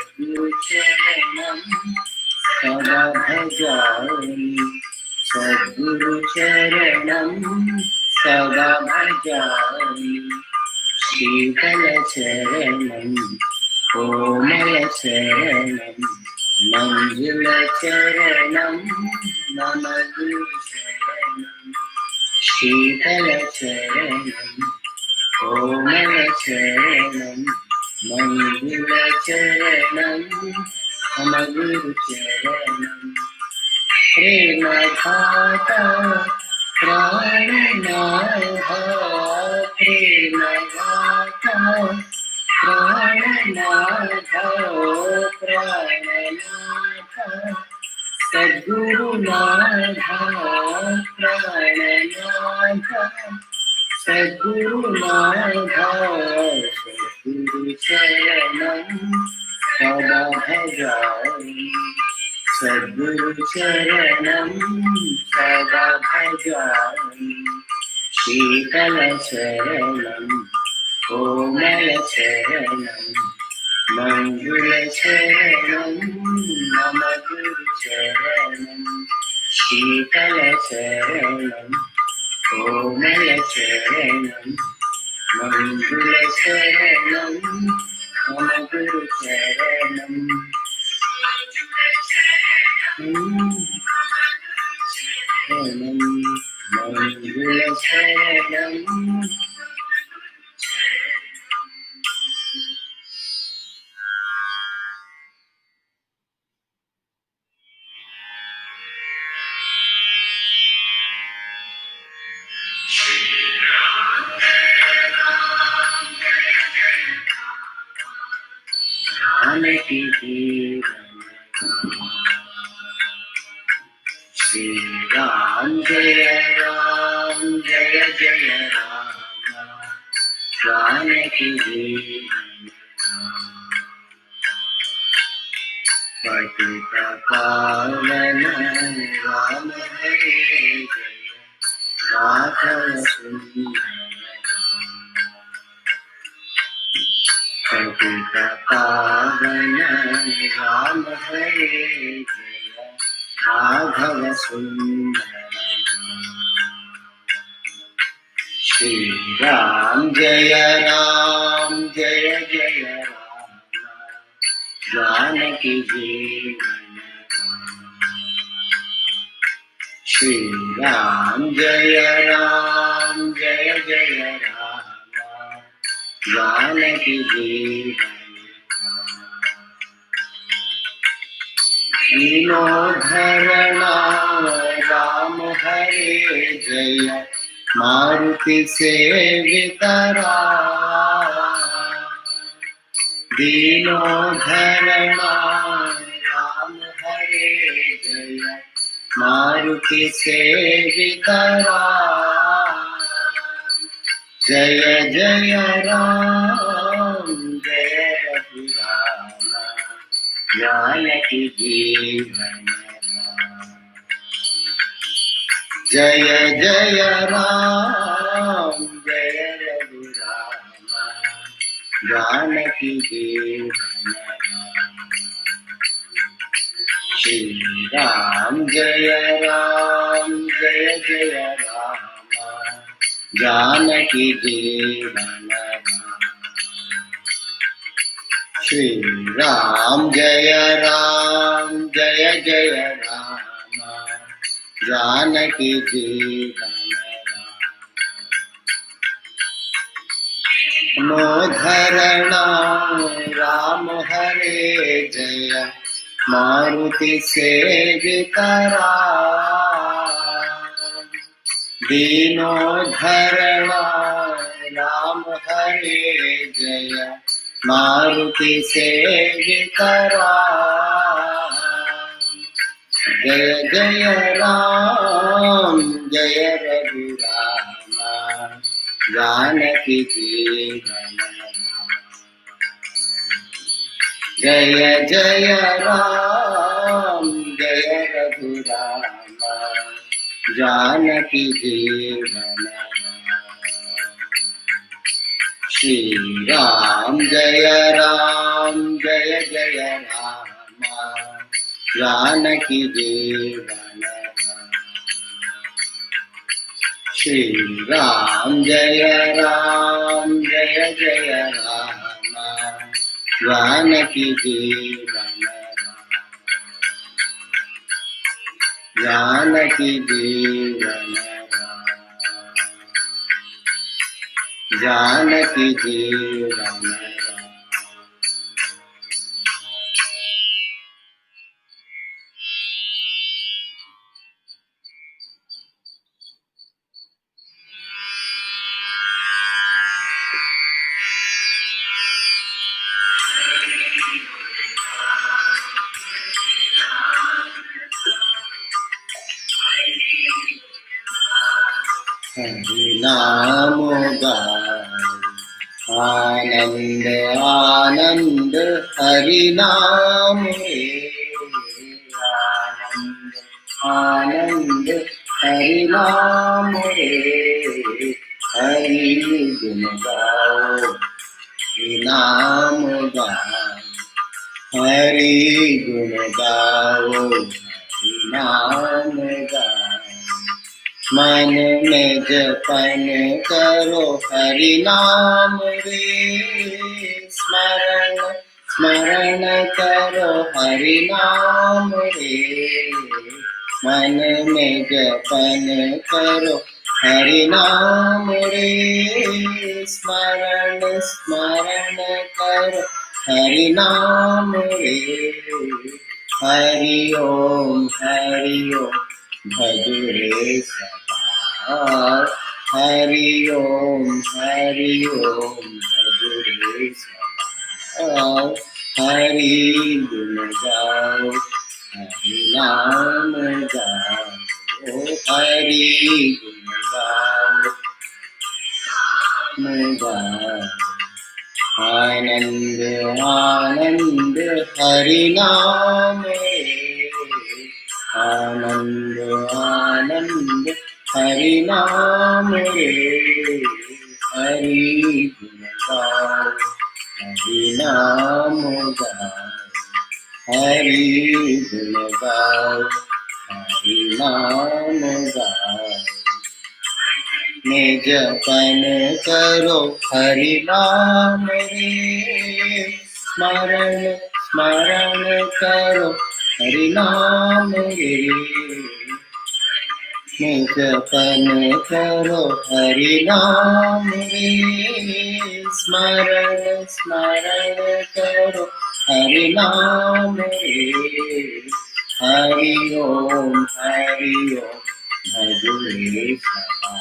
सद्गुरुचरणं सदा भजामि सद्गुरुचरणं सदा भजामि शीतलचरणं कोमलचरणं मञ्जुलचरणं मम गुरुचरणं शीतलचरणं कोमलचरणं मञ्जुलचरणं मम गुरुचरणं प्रेमघाता प्राणनाथ प्रेमघाता प्राणनाथ प्राणनाथ सद्गुरुनाथ प्राणनाथ सद्गुरुनाथ सद्गुरुचरणं सदा भजामि सद्गुरुचरणं सदा भजामि शीतलचरणं कोमलचरणं मञ्जुलचरणं मम गुरुचरणं शीतलचरणं कोमलचरणं मञ्जुलचरणं मम गुरुचरणं मञ्जुलचरणं जानकी जीवन श्री राम जय जय राम जानकी जीवन पतित पावन राम हरे जय राघव सुंदर पतित पावन राम हरे जय राघव सुंदर श्री राम जय राम जानकी जीवन श्री राम जय राम जानकी जीवन धरणा राम हरे जय मारुति सेवितरा दीनो धरणा राम हरे जय मारुति सेवितरा जय जय राम जय रघुराम जानकी जीवन जय जय राम जय रघुराम जानकी जीवन श्री राम जय राम जानकी जीवन श्री राम जय राम जानकी जीवन धरणा राम हरे जय मारुति सेवितरा दीनो धरणा राम हरे जय मारुति सेवितरा जय जय राम जय रघुराम जानकी जीवन जय जय राम जय रघुराम जानकी जीवन श्री राम जय जय राम जानकी जीवन राम। श्री राम जय जय राम जानकी जीवन राम। जानकी जीवन राम। जानकी जीवन राम। हरि नाम गाओ आनंद आनंद हरि नाम रे। आनंद आनंद हरि नाम रे। हरि गुण गाओ हरि नाम गाओ। हरि गुण गाओ हरि नाम गाओ। मन में जपन करो हरि नाम रे। स्मरण स्मरण करो हरि नाम रे। मन में जपन करो हरि नाम रे। स्मरण स्मरण करो हरि नाम रे। हरि ओम भज रे सदा। हरि ओम भज रे सदा। हरि गुण गाओ हरि नाम गाओ। हरि गुण गाओ। आनंद आनंद हरि नाम रे। आनंद आनंद हरि नाम रे। हरि गुण गाओ हरि नाम गाओ। हरि गुण गाओ हरि नाम गाओ। निज जपन करो हरि नाम रे। स्मरण स्मरण करो हरि नाम रे। निज जपन करो हरि नाम रे। स्मरण स्मरण करो हरि नाम रे। हरि ओम भज रे सदा।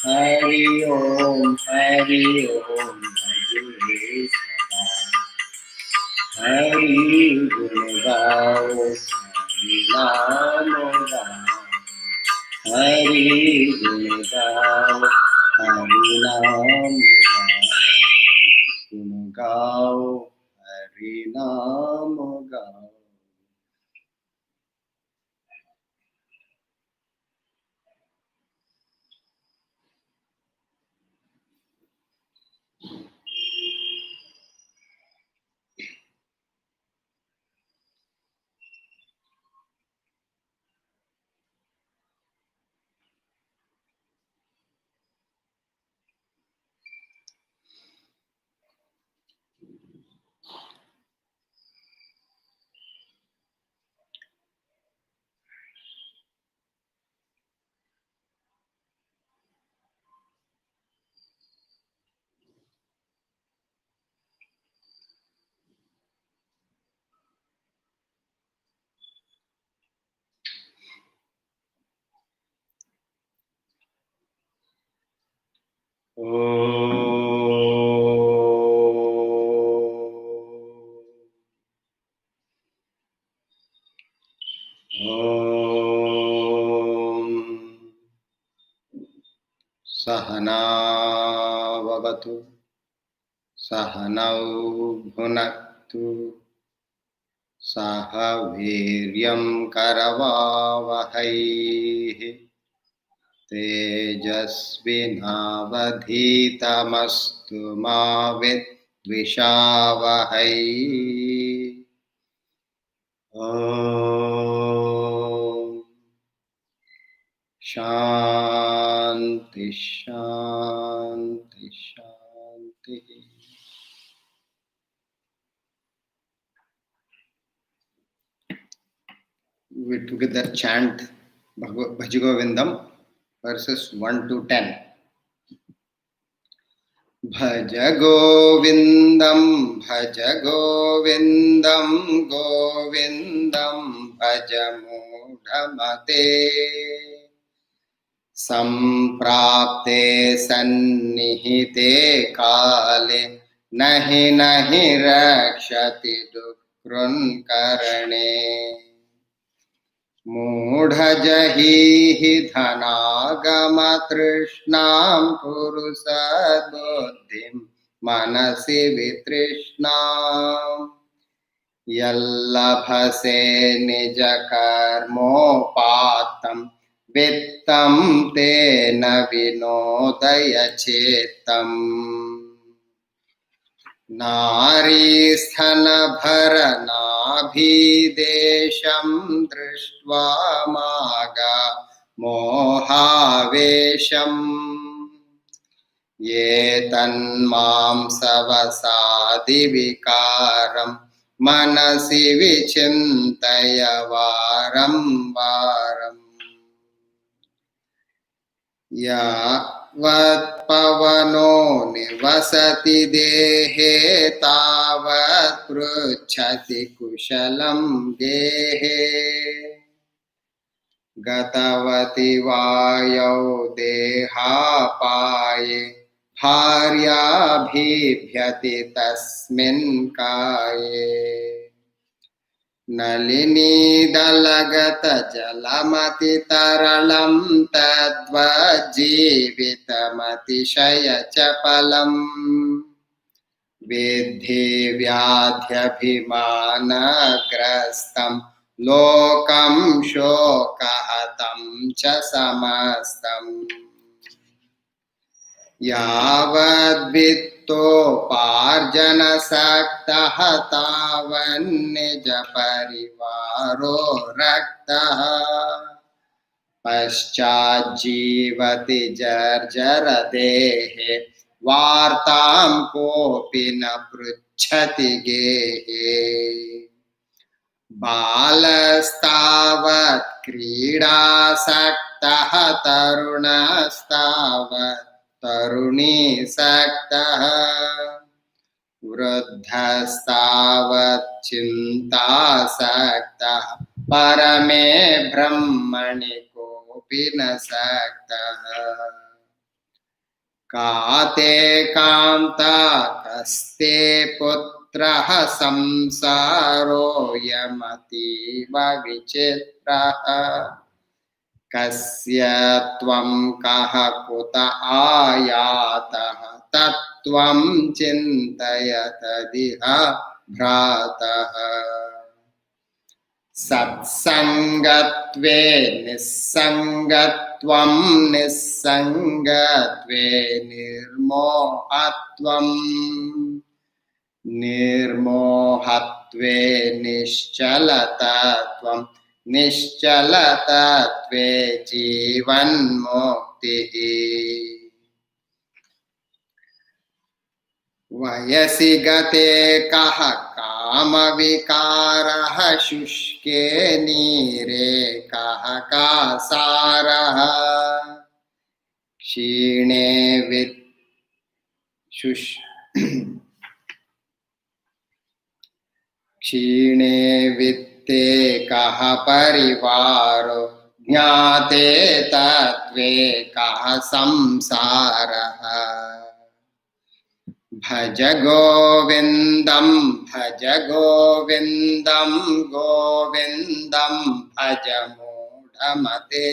हरि ओम भज रे सदा। हरि गुण गाओ हरि नाम गाओ। हरि गुण गाओ हरि नाम गुण गाओ हरि नाम गाओ। सहना ववतु सहनौ भुनक्तु सह वीर्यं करवावहै तेजस्विनावधीतमस्तु मा विद्विषावहै। ॐ शान्ति शान्ति शान्ति। We together chant Bhaj Govindam verses 1 to 10. भज गोविन्दं गोविन्दं भज मूढमते। सम्प्राप्ते सन्निहिते काले नहि नहि रक्षति दुष्कृन्करणे। मूढजहीहि धनागमतृष्णां कुरु सद्बुद्धिं मनसि वितृष्णाम्। यल्लभसे निजकर्मोपात्तं वित्तं तेन विनोदय चेत्तम्। नारीस्थनभरनाभिदेशं दृष्ट्वा मागा मोहावेशम्। ये तन्मांसवसादिविकारं मनसि विचिन्तय वारं वारम्। यावत्पवनो निवसति देहे तावत् पृच्छति कुशलं गेहे। गतवति वायौ देहापाये भार्या बिभ्यति तस्मिन् काये। नलिनीदलगतजलमतितरलं तद्वज्जीवितमतिशयचपलम्। विद्धि व्याध्यभिमानग्रस्तं लोकं शोकहतं च समस्तम्। यावद्वित्तोपार्जनसक्तः तावन्निजपरिवारो रक्तः। पश्चाज्जीवति जर्जरदेहे वार्तां कोऽपि न पृच्छति गेहे। बालस्तावत् क्रीडासक्तः तरुणस्तावत् तरुणीसक्तः। वृद्धस्तावत् चिन्तासक्तः परमे ब्रह्मणि कोऽपि न सक्तः। काते कान्ता कस्ते पुत्रः संसारोऽयमतीव विचित्रः। कस्य त्वं कः कुत आयातः तत्त्वं चिन्तय तदिह भ्रातः। सत्संगत्वे निस्संगत्वं निस्संगत्वे निर्मोहत्वम्। निर्मोहत्वे निश्चलतत्वं निश्चलतत्वे जीवन्मुक्तिः। वयसि गते कः कामविकारः शुष्के नीरे कः कासारः। क्षीणे वित्ते कः परिवारो ज्ञाते तत्त्वे कः संसारः। भज गोविन्दं गोविन्दं भज मूढमते।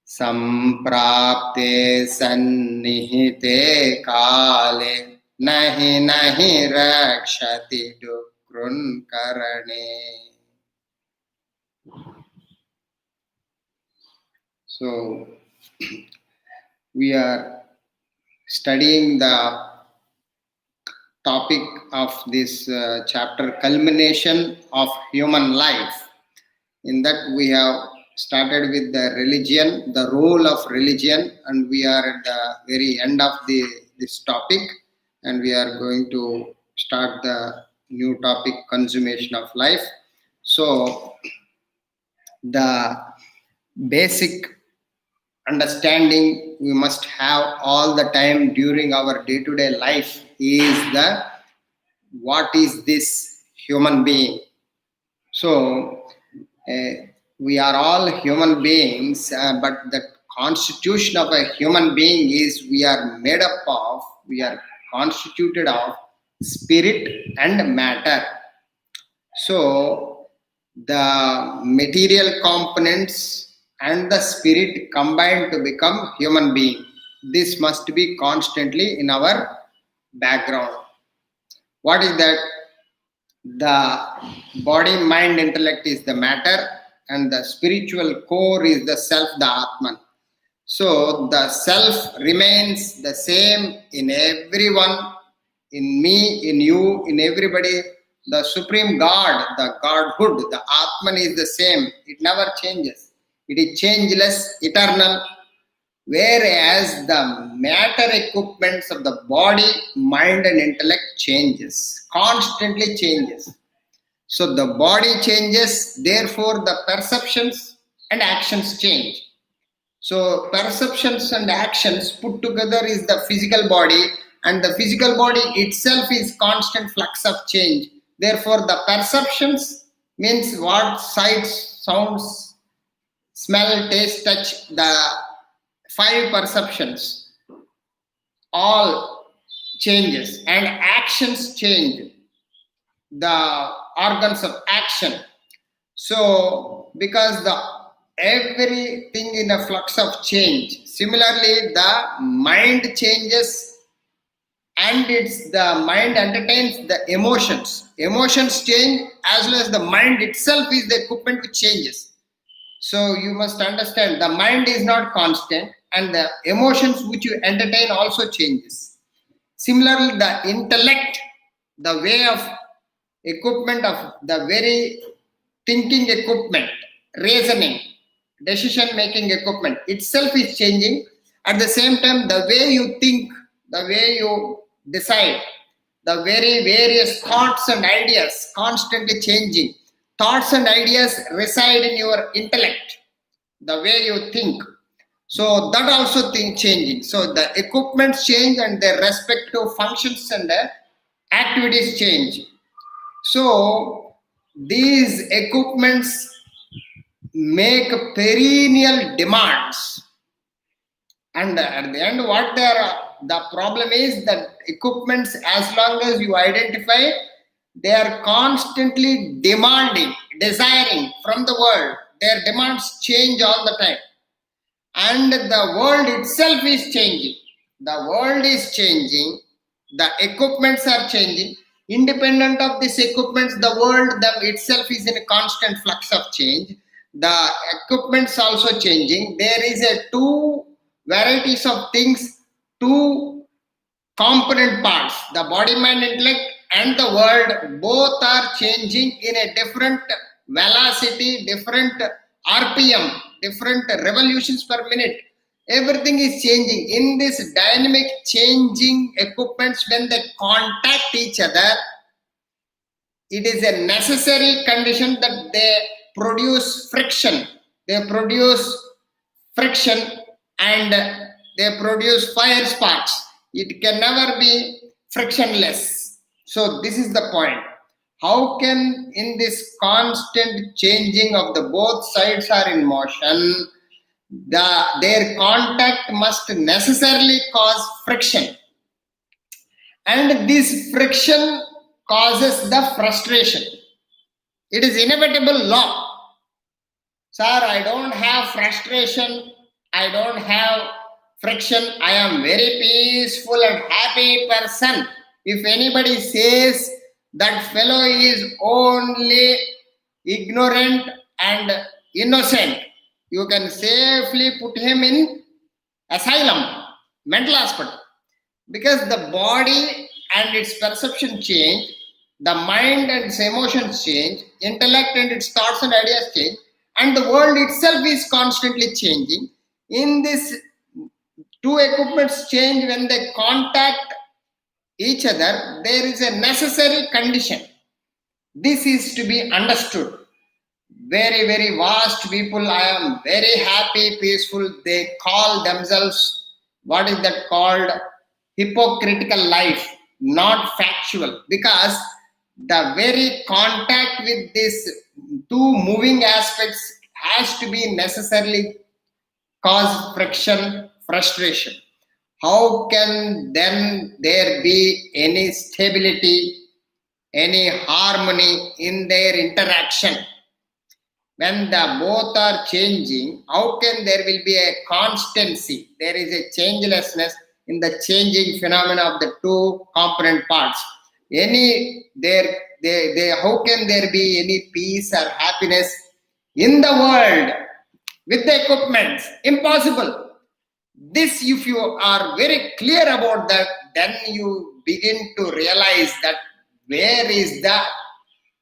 सम्प्राप्ते सन्निहिते काले नहि नहि रक्षति दुष्कृन्करणे। So we are studying the topic of this chapter, culmination of human life. In that we have started with the religion, the role of religion, and we are at the very end of this topic, and we are going to start the new topic, consummation of life. So the basic understanding we must have all the time during our day-to-day life is the what is this human being. So we are all human beings, but the constitution of a human being is we are constituted of spirit and matter. So the material components and the spirit combine to become human being. This must be constantly in our background. What is that? The body, mind, intellect is the matter, and the spiritual core is the self, the Atman. So the self remains the same in everyone, in me, in you, in everybody. The supreme God, the Godhood, the Atman is the same. It never changes. It is changeless, eternal. Whereas the matter equipments of the body, mind and intellect changes, constantly changes. So the body changes, therefore the perceptions and actions change. So perceptions and actions put together is the physical body, and the physical body itself is constant flux of change. Therefore the perceptions means what? Sights, sounds, smell, taste, touch, the 5 perceptions all changes, and actions change, the organs of action. So because the everything in a flux of change, similarly the mind changes, and it's the mind entertains the emotions change, as well as the mind itself is the equipment which changes. So you must understand the mind is not constant, and the emotions which you entertain also changes. Similarly, the intellect, the way of equipment of the very thinking equipment, reasoning, decision making equipment itself is changing. At the same time, the way you think, the way you decide, the very various thoughts and ideas constantly changing. Thoughts and ideas reside in your intellect, the way you think. So that also thing changing. So the equipments change and their respective functions and the activities change. So these equipments make perennial demands, and at the end what they are, the problem is that equipments, as long as you identify, they are constantly demanding, desiring from the world. Their demands change all the time, and the world itself is changing. The world is changing, the equipments are changing. Independent of these equipments, the world itself is in a constant flux of change. The equipments also changing. There is a two varieties of things, two component parts, the body, mind, intellect and the world, both are changing in a different velocity, different RPM, different revolutions per minute. Everything is changing. In this dynamic changing equipments, when they contact each other, it is a necessary condition that they produce friction. They produce friction and they produce fire sparks. It can never be frictionless. So this is the point. How can, in this constant changing of the both sides are in motion, their contact must necessarily cause friction, and this friction causes the frustration. It is inevitable law. Sir, I don't have frustration, I don't have friction, I am very peaceful and happy person. If anybody says that fellow is only ignorant and innocent, You can safely put him in asylum, mental hospital. Because the body and its perception change, the mind and its emotions change, intellect and its thoughts and ideas change, and the world itself is constantly changing. In this, two equipments change when they contact each other. There is a necessary condition. This is to be understood. Very, very vast people, I am very happy, peaceful. They call themselves, what is that called? Hypocritical life, not factual. Because the very contact with these two moving aspects has to be necessarily cause friction, frustration. How can then there be any stability, any harmony in their interaction? When the both are changing, how can there will be a constancy? There is a changelessness in the changing phenomena of the two component parts. How can there be any peace or happiness in the world with the equipment? Impossible. This, if you are very clear about that, then you begin to realize that where is the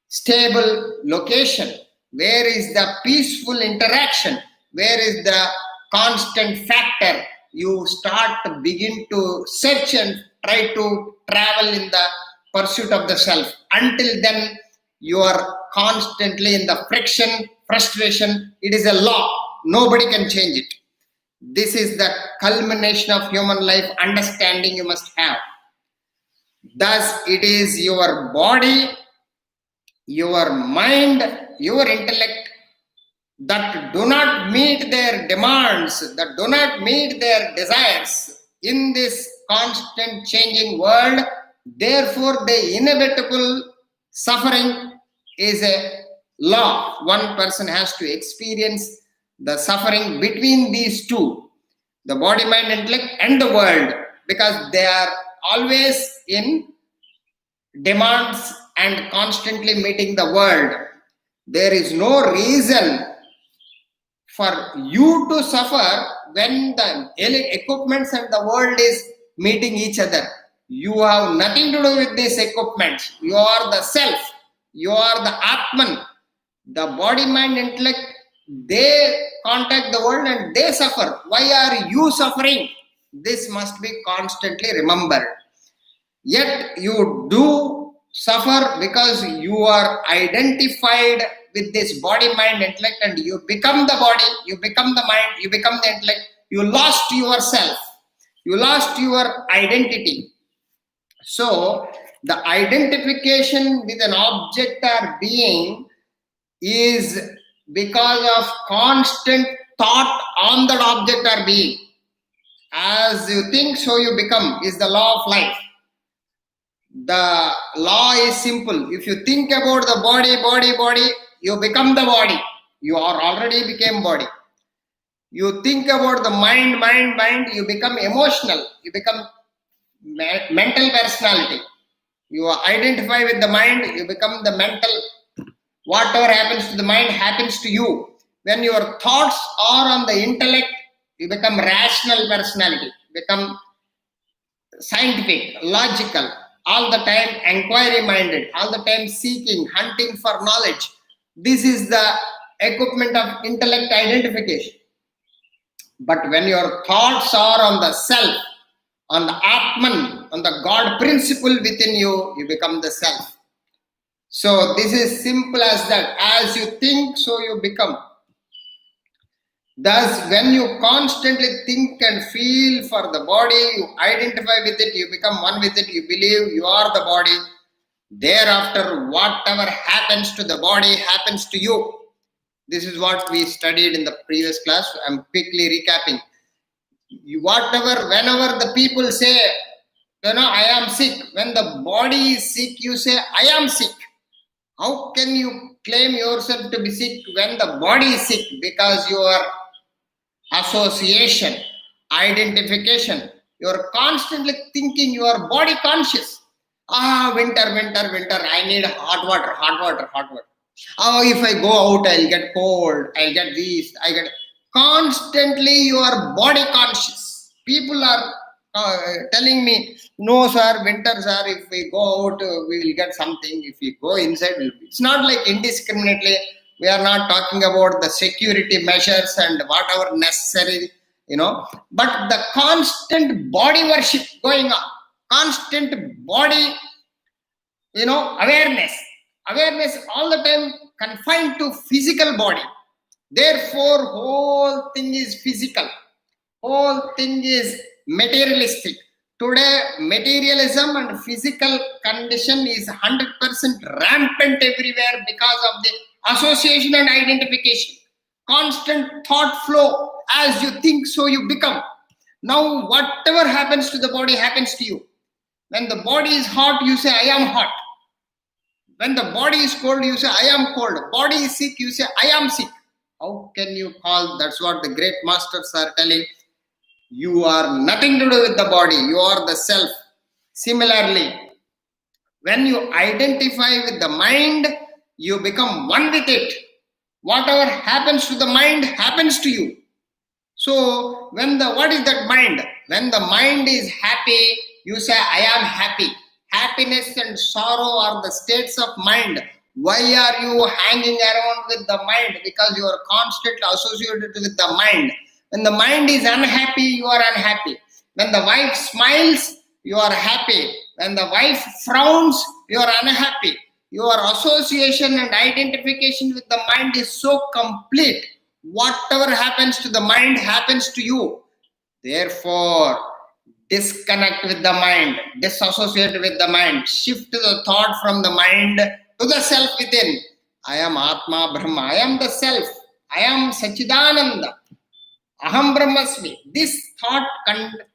stable location? Where is the peaceful interaction? Where is the constant factor? You start to begin to search and try to travel in the pursuit of the self. Until then, you are constantly in the friction, frustration. It is a law. Nobody can change it. This is the culmination of human life understanding you must have. Thus, it is your body, your mind, your intellect that do not meet their demands, that do not meet their desires in this constant changing world. Therefore, the inevitable suffering is a law. One person has to experience the suffering between these two, the body, mind, intellect, and the world, because they are always in demands and constantly meeting the world. There is no reason for you to suffer when the equipments and the world is meeting each other. You have nothing to do with these equipments. You are the self. You are the Atman. The body, mind, intellect, they contact the world and they suffer. Why are you suffering? This must be constantly remembered. Yet you do suffer because you are identified with this body, mind, intellect, and you become the body, you become the mind, you become the intellect. You lost yourself. You lost your identity. So, the identification with an object or being is because of constant thought on that object or being. As you think, so you become, is the law of life. The law is simple. If you think about the body, you become the body. You are already became body. You think about the mind, you become emotional. You become mental personality. You identify with the mind, you become the mental. Whatever happens to the mind happens to you. When your thoughts are on the intellect, you become rational personality, become scientific, logical, all the time inquiry minded, all the time seeking, hunting for knowledge. This is the equipment of intellect identification. But when your thoughts are on the self, on the Atman, on the God principle within you, you become the self. So this is simple as that. As you think, so you become. Thus, when you constantly think and feel for the body, you identify with it, you become one with it, you believe you are the body. Thereafter, whatever happens to the body happens to you. This is what we studied in the previous class. I'm quickly recapping. Whenever the people say, I am sick. When the body is sick, you say, I am sick. How can you claim yourself to be sick when the body is sick? Because your association, identification, you're constantly thinking you are body conscious. Winter, I need hot water. Oh, if I go out, I'll get cold, I'll get this, Constantly you are body conscious. People are telling me, no sir, winter sir, if we go out, we will get something. If we go inside, it's not like indiscriminately. We are not talking about the security measures and whatever necessary, but the constant body worship going on, constant body, awareness all the time confined to physical body. Therefore, whole thing is physical. Whole thing is materialistic. Today, materialism and physical condition is 100% rampant everywhere because of the association and identification. Constant thought flow. As you think, so you become. Now, whatever happens to the body happens to you. When the body is hot, you say, I am hot. When the body is cold, you say, I am cold. Body is sick, you say, I am sick. How can you call? That's what the great masters are telling. You are nothing to do with the body. You are the self. Similarly, when you identify with the mind, you become one with it. Whatever happens to the mind happens to you. So, what is that mind? When the mind is happy, you say, I am happy. Happiness and sorrow are the states of mind. Why are you hanging around with the mind? Because you are constantly associated with the mind. When the mind is unhappy, you are unhappy. When the wife smiles, you are happy. When the wife frowns, you are unhappy. Your association and identification with the mind is so complete. Whatever happens to the mind happens to you. Therefore, disconnect with the mind, disassociate with the mind, shift the thought from the mind to the self within. I am Atma Brahma, I am the self, I am Sachidananda, Aham Brahmasmi. This thought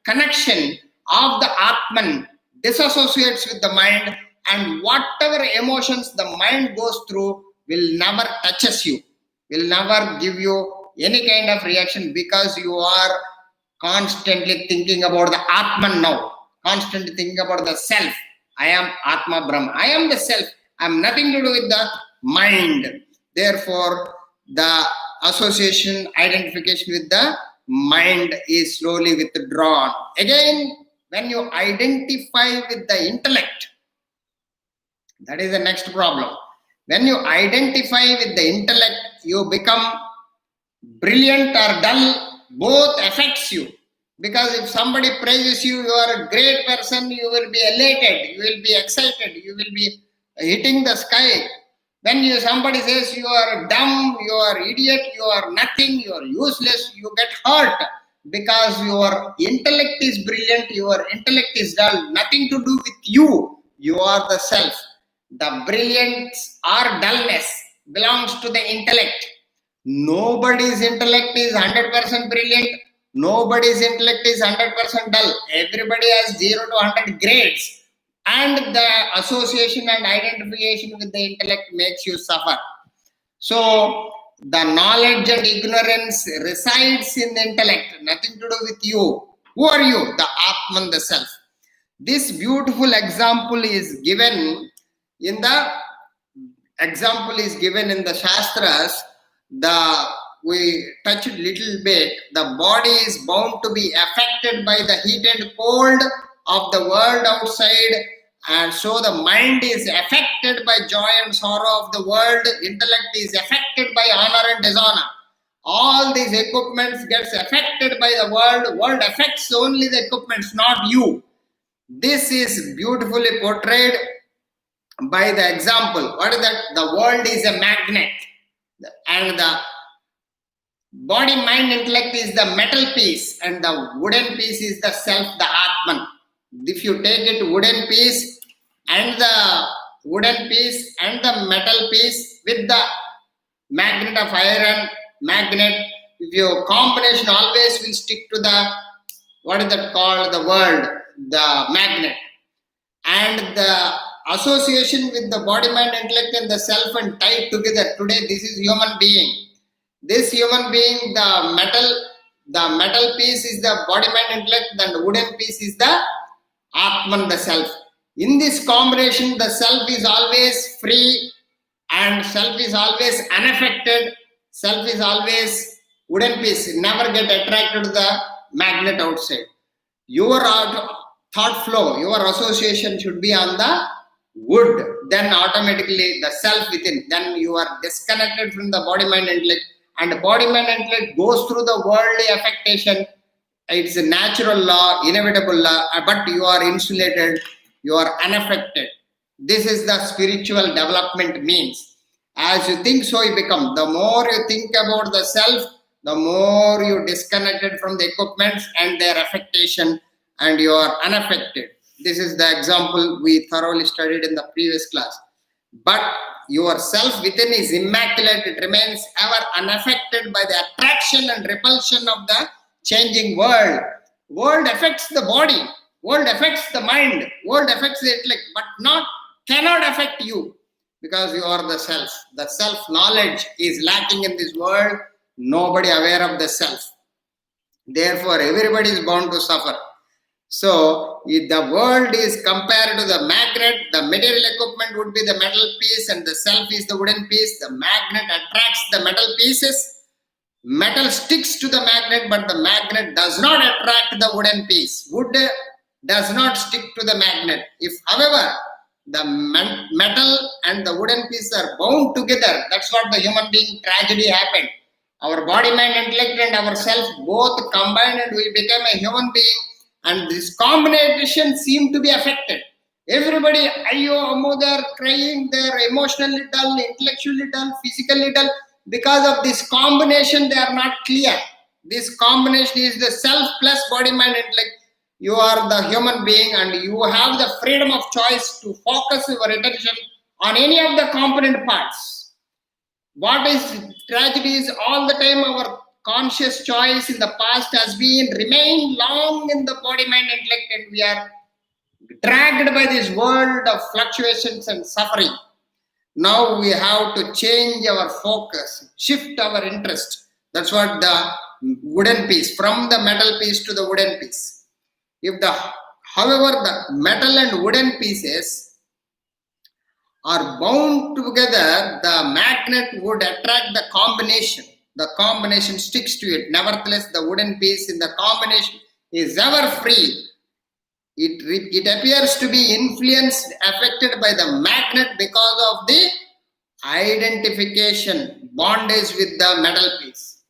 connection of the Atman disassociates with the mind, and whatever emotions the mind goes through will never touches you, will never give you any kind of reaction, because you are constantly thinking about the Atman now, constantly thinking about the self. I am Atma Brahma, I am the self, I am nothing to do with the mind. Therefore, the association, identification with the mind is slowly withdrawn. Again, when you identify with the intellect, that is the next problem. When you identify with the intellect, you become brilliant or dull. Both affects you. Because if somebody praises you, you are a great person, you will be elated, you will be excited, you will be hitting the sky. When somebody says you are dumb, you are idiot, you are nothing, you are useless, you get hurt. Because your intellect is brilliant, your intellect is dull, nothing to do with you. You are the self. The brilliance or dullness belongs to the intellect. Nobody's intellect is 100% brilliant. Nobody's intellect is 100% dull. Everybody has 0 to 100 grades. And the association and identification with the intellect makes you suffer. So, the knowledge and ignorance resides in the intellect. Nothing to do with you. Who are you? The Atman, the self. This beautiful example is given in the Shastras. We touched a little bit. The body is bound to be affected by the heat and cold of the world outside, and so the mind is affected by joy and sorrow of the world. Intellect is affected by honor and dishonor. All these equipments gets affected by the world. World affects only the equipments, not you. This is beautifully portrayed by the example. What is that? The world is a magnet, and the body, mind, intellect is the metal piece, and the wooden piece is the self, the Atman. If you take it, wooden piece and the metal piece with the magnet of iron, magnet, if your combination always will stick to the, what is that called, the world, the magnet. And the association with the body, mind, intellect and the self and tied together. Today, this is human being. This human being, the metal piece is the body, mind, intellect, and the wooden piece is the Atman, the self. In this combination, the self is always free and self is always unaffected. Self is always wooden piece, never get attracted to the magnet outside. Your thought flow, your association should be on the wood. Then automatically the self within, then you are disconnected from the body, mind, intellect, and body, mind, intellect goes through the worldly affectation. It's a natural law, inevitable law, but you are insulated, you are unaffected. This is the spiritual development means. As you think, so you become. The more you think about the self, the more you disconnected from the equipments and their affectation, and you are unaffected. This is the example we thoroughly studied in the previous class. But your self within is immaculate. It remains ever unaffected by the attraction and repulsion of the changing world. World affects the body, world affects the mind, world affects the intellect, but cannot affect you, because you are the self. The self knowledge is lacking in this world. Nobody aware of the self. Therefore, everybody is bound to suffer. So, if the world is compared to the magnet, the material equipment would be the metal piece and the self is the wooden piece. The magnet attracts the metal pieces. Metal sticks to the magnet, but the magnet does not attract the wooden piece. Wood does not stick to the magnet. If, however, the metal and the wooden piece are bound together, that's what the human being tragedy happened. Our body, mind, intellect and our self both combined and we became a human being, and this combination seemed to be affected. Everybody, they're crying, they're emotionally dull, intellectually dull, physically dull. Because of this combination, they are not clear. This combination is the self plus body, mind, intellect. You are the human being and you have the freedom of choice to focus your attention on any of the component parts. What is tragedy is all the time our conscious choice in the past has been remained long in the body, mind, intellect, and we are dragged by this world of fluctuations and suffering. Now we have to change our focus, shift our interest. That's what the wooden piece, from the metal piece to the wooden piece. However, the metal and wooden pieces are bound together, the magnet would attract the combination. The combination sticks to it. Nevertheless, the wooden piece in the combination is ever free. It appears to be influenced, affected by the magnet because of the identification, bondage with the metal piece.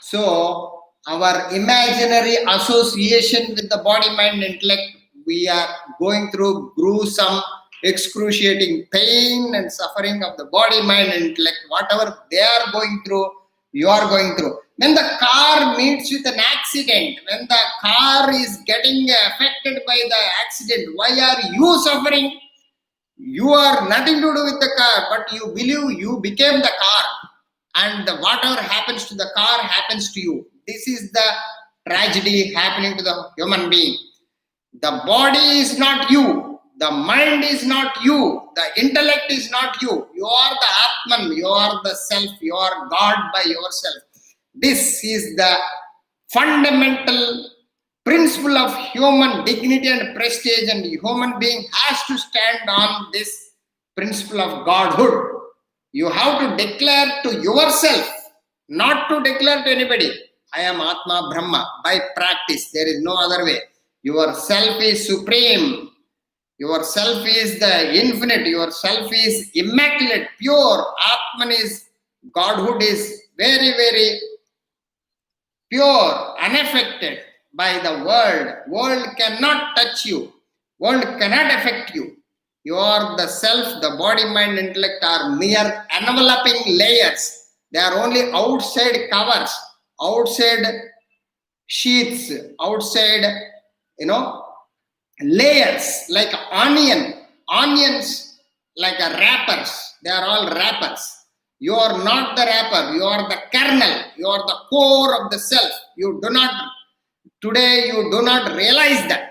So, our imaginary association with the body, mind, intellect, we are going through gruesome, excruciating pain and suffering of the body, mind, intellect. Whatever they are going through, you are going through. When the car meets with an accident, when the car is getting affected by the accident, why are you suffering? You are nothing to do with the car, but you believe you became the car, and whatever happens to the car happens to you. This is the tragedy happening to the human being. The body is not you. The mind is not you. The intellect is not you. You are the Atman. You are the self. You are God by yourself. This is the fundamental principle of human dignity and prestige, and the human being has to stand on this principle of Godhood. You have to declare to yourself, not to declare to anybody, I am Atma Brahma, by practice. There is no other way. Your self is supreme. Your self is the infinite. Your self is immaculate, pure. Atman is, Godhood is very, very pure, unaffected by the world. World cannot touch you. World cannot affect you. You are the self. The body, mind, intellect are mere enveloping layers. They are only outside covers, outside sheets, outside, layers, like onions, like wrappers. They are all wrappers. You are not the wrapper. You are the kernel. You are the core of the self. Today you do not realize that.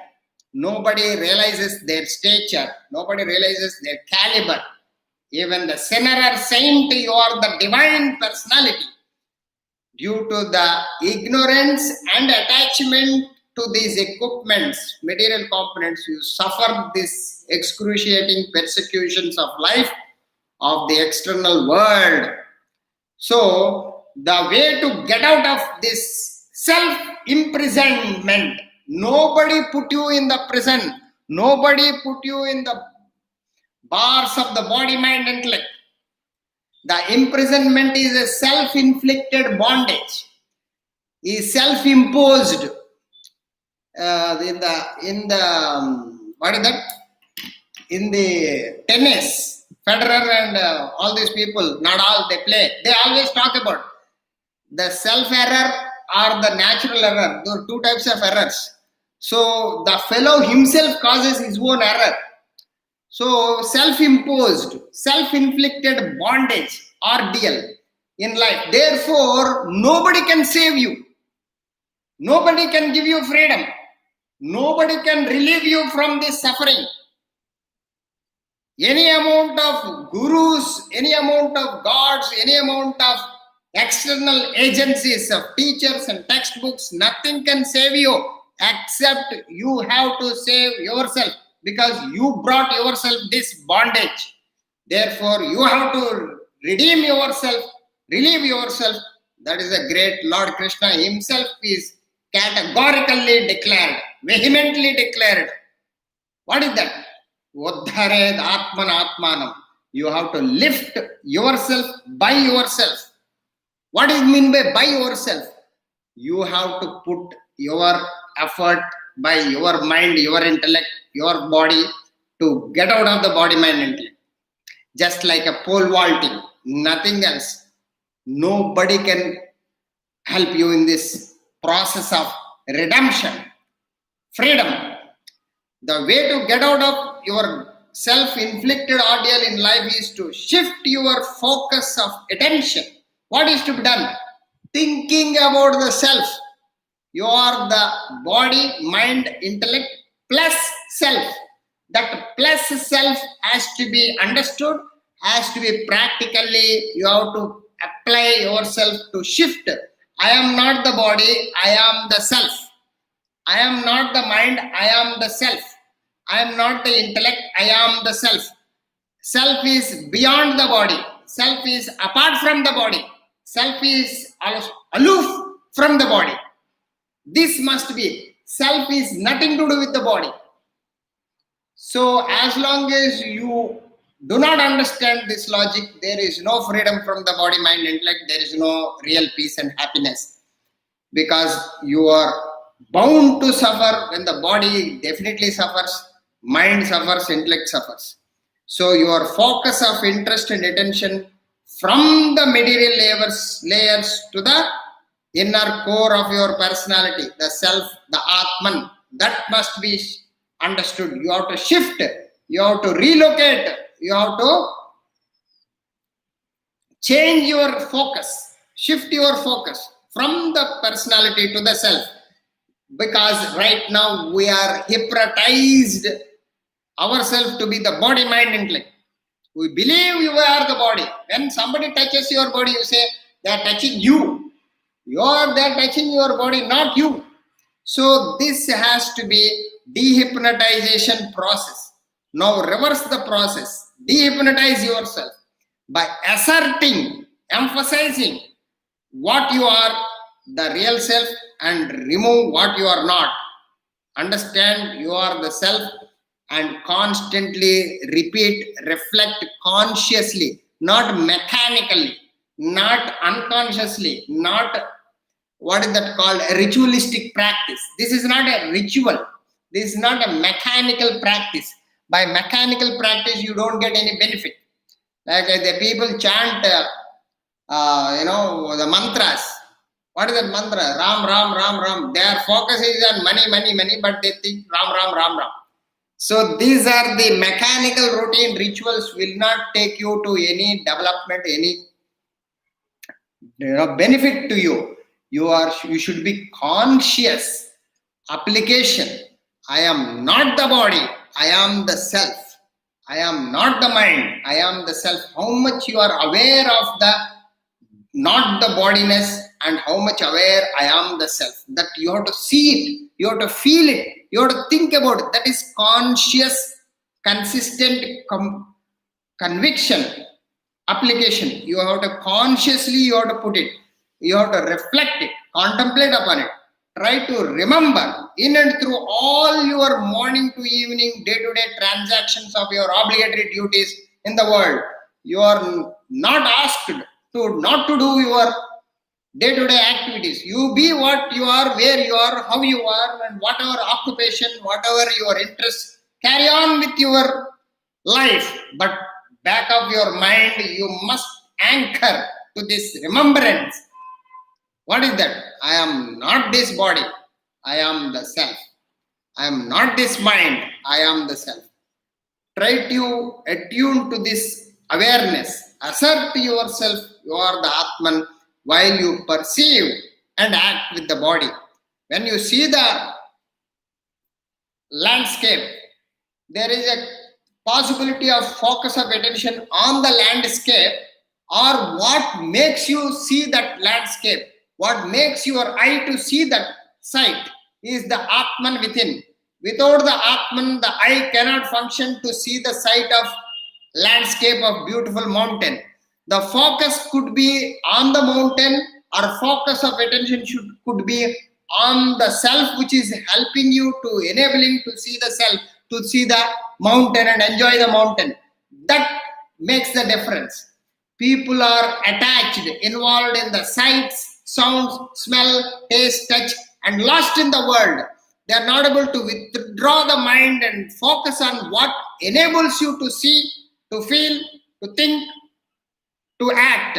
Nobody realizes their stature. Nobody realizes their caliber. Even the sinner or saint, you are the divine personality. Due to the ignorance and attachment to these equipments, material components, you suffer this excruciating persecutions of life, of the external world. So, the way to get out of this self-imprisonment. Nobody put you in the prison. Nobody put you in the bars of the body, mind, intellect. The imprisonment is a self-inflicted bondage, is self-imposed. In the what is that? In the tennis, Federer and all these people, Nadal, they play. They always talk about the self-error or the natural error. There are two types of errors. So the fellow himself causes his own error. So self-imposed, self-inflicted bondage, ordeal in life. Therefore, nobody can save you. Nobody can give you freedom. Nobody can relieve you from this suffering. Any amount of gurus, any amount of gods, any amount of external agencies of teachers and textbooks, nothing can save you except you have to save yourself, because you brought yourself this bondage. Therefore, you have to redeem yourself, relieve yourself. That is a great Lord Krishna himself is categorically declared, vehemently declared. What is that? Uddhared Atman Atmanam. You have to lift yourself by yourself. What is mean by yourself? You have to put your effort by your mind, your intellect, your body to get out of the body, mind, intellect. Just like a pole vaulting, nothing else. Nobody can help you in this process of redemption, freedom. The way to get out of your self-inflicted ordeal in life is to shift your focus of attention. What is to be done? Thinking about the self. You are the body, mind, intellect plus self. That plus self has to be understood, has to be practically, you have to apply yourself to shift. I am not the body, I am the self. I am not the mind, I am the self. I am not the intellect, I am the self. Self is beyond the body. Self is apart from the body. Self is aloof from the body. This must be. Self is nothing to do with the body. So as long as you do not understand this logic, there is no freedom from the body, mind, intellect. There is no real peace and happiness, because you are bound to suffer when the body definitely suffers, mind suffers, intellect suffers. So your focus of interest and attention from the material layers to the inner core of your personality, the self, the Atman, that must be understood. You have to shift, you have to relocate, you have to change your focus, shift your focus from the personality to the self. Because right now we are hypnotized ourselves to be the body, mind, intellect. We believe you are the body. When somebody touches your body, you say they are touching you. They are touching your body, not you. So this has to be dehypnotization process. Now reverse the process. Dehypnotize yourself by asserting, emphasizing what you are, the real self, and remove what you are not. Understand you are the self and constantly repeat, reflect consciously, not mechanically, not unconsciously, not what is that called a ritualistic practice. This is not a ritual. This is not a mechanical practice. By mechanical practice, you don't get any benefit. Like the people chant, the mantras. What is that mantra? Ram, Ram, Ram, Ram. Their focus is on money, money, money, but they think Ram, Ram, Ram, Ram. So these are the mechanical routine rituals, will not take you to any development, any benefit to you. You should be conscious application. I am not the body, I am the self. I am not the mind, I am the self. How much you are aware of the not the bodiness, and how much aware I am the self. That you have to see it, you have to feel it, you have to think about it. That is conscious, consistent conviction, application. You have to consciously, you have to put it. You have to reflect it, contemplate upon it. Try to remember in and through all your morning to evening, day-to-day transactions of your obligatory duties in the world. You are not asked to not to do your day-to-day activities. You be what you are, where you are, how you are, and whatever occupation, whatever your interest, carry on with your life. But back of your mind, you must anchor to this remembrance. What is that? I am not this body. I am the self. I am not this mind. I am the self. Try to attune to this awareness. Assert to yourself you are the Atman while you perceive and act with the body. When you see the landscape, there is a possibility of focus of attention on the landscape, or what makes you see that landscape, what makes your eye to see that sight is the Atman within. Without the Atman, the eye cannot function to see the sight of landscape of beautiful mountain. The focus could be on the mountain, or focus of attention could be on the self, which is helping you to enabling to see the self, to see the mountain and enjoy the mountain. That makes the difference. People are attached, involved in the sights, sounds, smell, taste, touch, and lost in the world. They are not able to withdraw the mind and focus on what enables you to see, to feel, to think, to act.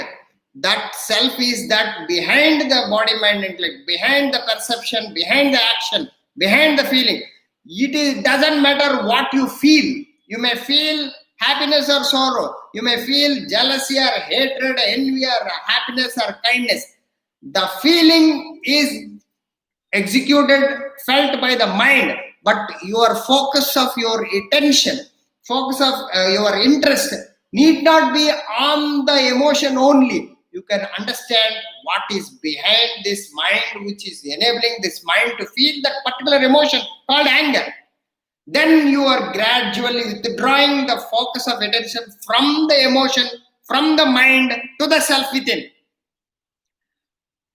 That self is that behind the body, mind, intellect, behind the perception, behind the action, behind the feeling. It doesn't matter what you feel. You may feel happiness or sorrow. You may feel jealousy or hatred, envy or happiness or kindness. The feeling is executed, felt by the mind, but your focus of your attention, focus of your interest need not be on the emotion only. You can understand what is behind this mind, which is enabling this mind to feel that particular emotion called anger. Then you are gradually withdrawing the focus of attention from the emotion, from the mind to the self within.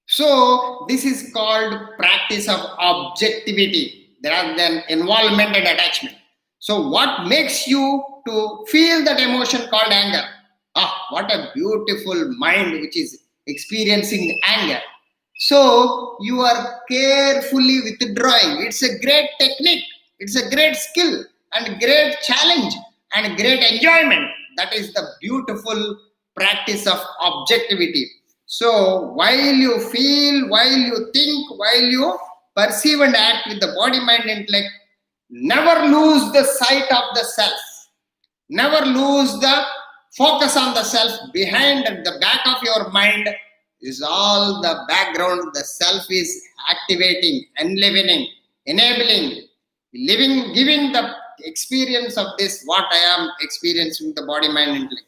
So this is called practice of objectivity rather than involvement and attachment. So what makes you to feel that emotion called anger? What a beautiful mind which is experiencing anger. So you are carefully withdrawing. It's a great technique. It's a great skill and great challenge and great enjoyment. That is the beautiful practice of objectivity. So while you feel, while you think, while you perceive and act with the body, mind, intellect, never lose the sight of the self. Never lose the focus on the self. Behind at the back of your mind is all the background. The self is activating, enlivening, enabling, living, giving the experience of this, what I am experiencing, the body, mind, intellect.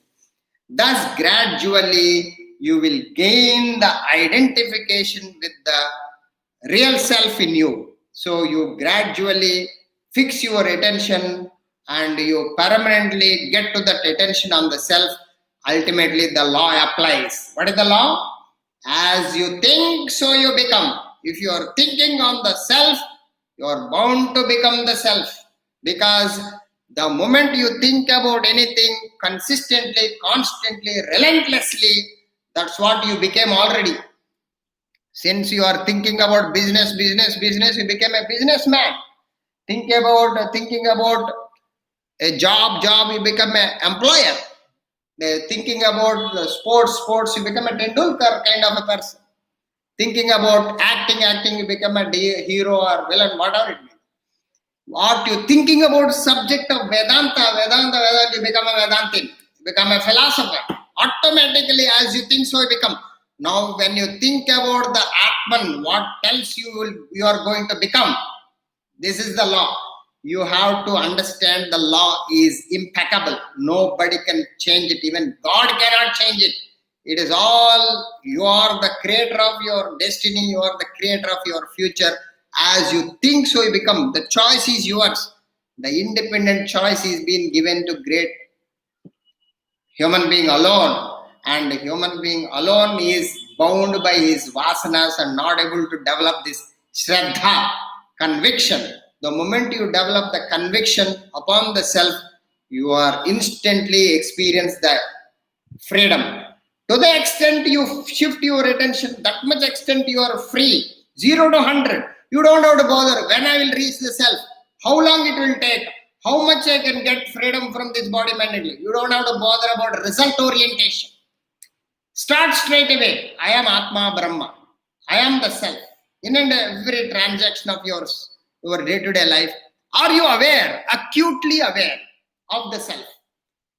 Thus, gradually, you will gain the identification with the real self in you. So, you gradually fix your attention and you permanently get to that attention on the self. Ultimately, the law applies. What is the law? As you think, so you become. If you are thinking on the self, you are bound to become the self. Because the moment you think about anything consistently, constantly, relentlessly, that's what you became already. Since you are thinking about business, you became a businessman. Thinking about a job, you become an employer. Thinking about sports, you become a Tendulkar kind of a person. Thinking about acting, you become a hero or villain, whatever it means. What you thinking about subject of Vedanta, you become a Vedantin, you become a philosopher. Automatically, as you think, so you become. Now, when you think about the Atman, what else you are going to become? This is the law. You have to understand the law is impeccable. Nobody can change it. Even God cannot change it. It is all, you are the creator of your destiny. You are the creator of your future. As you think, so you become. The choice is yours. The independent choice is being given to great human being alone. And human being alone is bound by his vasanas and not able to develop this shraddha, conviction. The moment you develop the conviction upon the self, you are instantly experience the freedom. To the extent you shift your attention, that much extent you are free. 0 to 100. You don't have to bother when I will reach the self, how long it will take, how much I can get freedom from this body mind. You don't have to bother about result orientation. Start straight away. I am Atma Brahma. I am the self. In and every transaction of yours, your day-to-day life, are you aware, acutely aware of the self?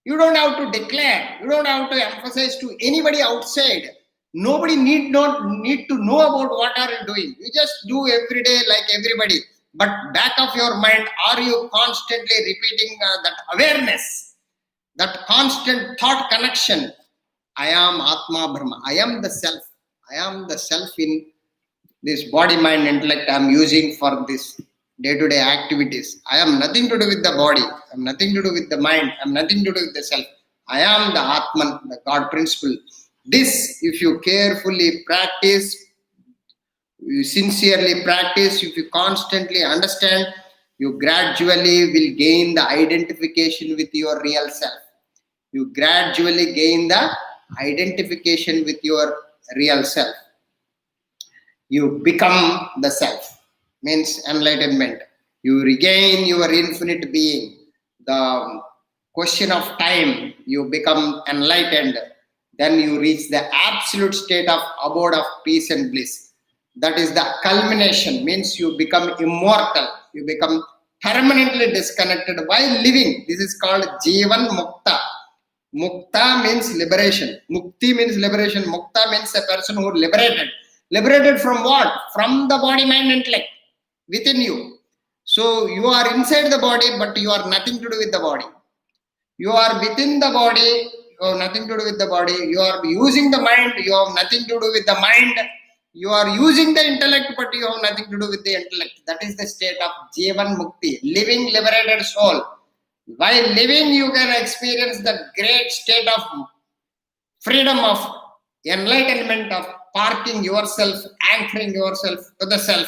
You don't have to declare. You don't have to emphasize to anybody outside. Nobody need to know about what are you doing. You just do every day like everybody. But back of your mind, are you constantly repeating that awareness, that constant thought connection? I am Atma Brahma. I am the self. I am the self in this body, mind, intellect I am using for this day-to-day activities. I am nothing to do with the body. I am nothing to do with the mind. I am nothing to do with the self. I am the Atman, the God principle. This, if you carefully practice, you sincerely practice, if you constantly understand, you gradually will gain the identification with your real self. You gradually gain the identification with your real self. You become the self, means enlightenment. You regain your infinite being. The question of time, you become enlightened. Then you reach the absolute state of abode of peace and bliss. That is the culmination, means you become immortal. You become permanently disconnected while living. This is called Jivan Mukta. Mukta means liberation. Mukti means liberation. Mukta means a person who liberated. Liberated from what? From the body, mind, intellect within you. So you are inside the body, but you are nothing to do with the body. You are within the body, you have nothing to do with the body. You are using the mind, you have nothing to do with the mind. You are using the intellect, but you have nothing to do with the intellect. That is the state of Jivan Mukti, living liberated soul. While living, you can experience the great state of freedom, of enlightenment, of parking yourself, anchoring yourself to the self,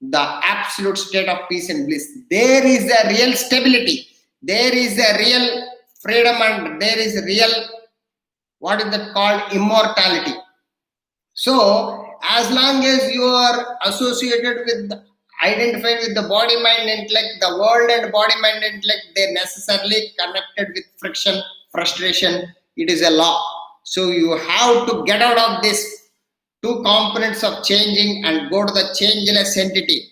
the absolute state of peace and bliss. There is a real stability. There is a real freedom, and there is real, what is that called, immortality. So, as long as you are associated with, identified with the body, mind, intellect, the world and body, mind, intellect, they necessarily connected with friction, frustration. It is a law. So you have to get out of this two components of changing and go to the changeless entity.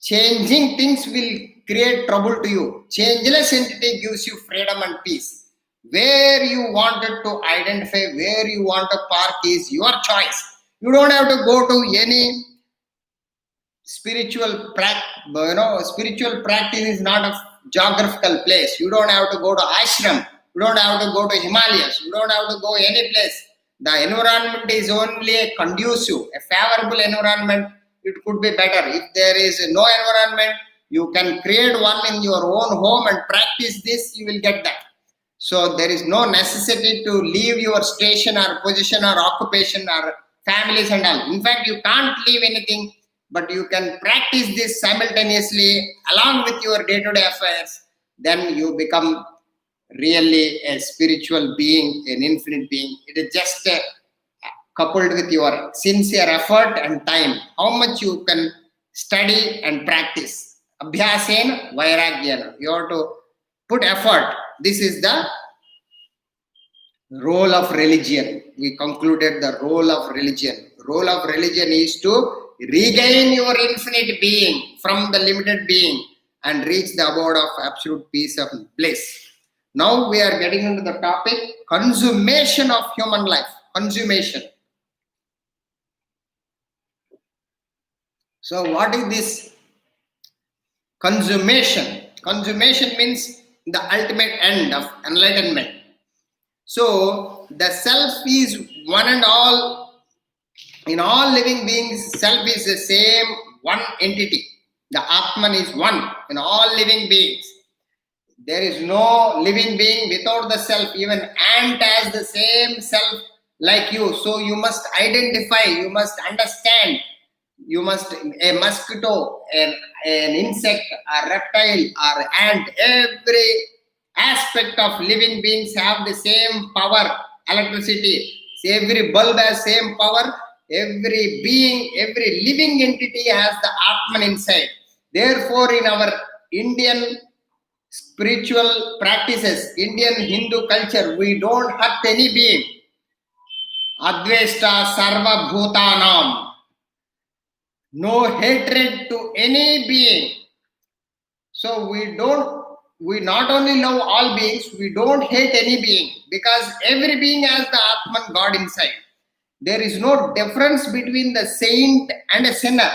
Changing things will create trouble to you. Changeless entity gives you freedom and peace. Where you wanted to identify, where you want to park is your choice. You don't have to go to any spiritual practice. Spiritual practice is not a geographical place. You don't have to go to ashram. You don't have to go to Himalayas. You don't have to go any place. The environment is only a conducive, a favorable environment. It could be better. If there is no environment, you can create one in your own home and practice this, you will get that. So there is no necessity to leave your station or position or occupation or families and all. In fact, you can't leave anything, but you can practice this simultaneously along with your day-to-day affairs. Then you become really a spiritual being, an infinite being. It is just coupled with your sincere effort and time. How much you can study and practice. Abhyasena vairagyena. You have to put effort. This is the role of religion. We concluded the role of religion. Role of religion is to regain your infinite being from the limited being and reach the abode of absolute peace and bliss. Now we are getting into the topic consummation of human life. Consummation. So what is this consummation? Consummation means the ultimate end of enlightenment. So the self is one and all. In all living beings, self is the same one entity. The Atman is one in all living beings. There is no living being without the self. Even ant has the same self like you. So you must identify, you must understand, you must, a mosquito, an insect, a reptile, or ant, every aspect of living beings have the same power, electricity. Every bulb has same power. Every being, every living entity has the Atman inside. Therefore, in our Indian spiritual practices, Indian Hindu culture, we don't hurt any being. Advesta sarva bhutanam. No hatred to any being. So we not only love all beings, we don't hate any being, because every being has the Atman, God inside. There is no difference between the saint and a sinner.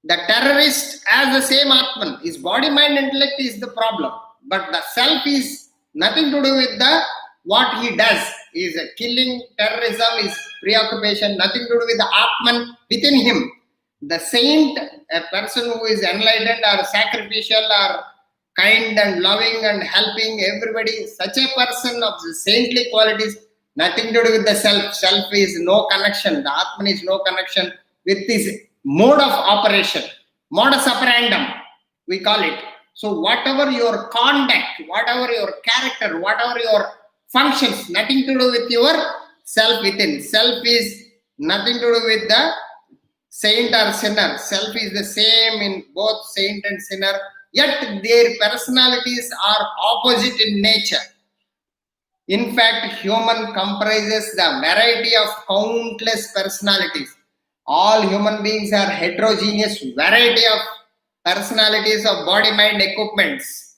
The terrorist has the same Atman. His body, mind, intellect is the problem. But the self is nothing to do with the what he does. Is killing, terrorism is preoccupation, nothing to do with the Atman within him. The saint, a person who is enlightened or sacrificial or kind and loving and helping everybody, such a person of the saintly qualities, nothing to do with the self. Self is no connection. The Atman is no connection with this mode of operation, modus operandum, we call it. So whatever your conduct, whatever your character, whatever your functions, nothing to do with your self within. Self is nothing to do with the saint or sinner. Self is the same in both saint and sinner, yet their personalities are opposite in nature. In fact, human comprises the variety of countless personalities. All human beings are heterogeneous variety of personalities of body, mind, equipments.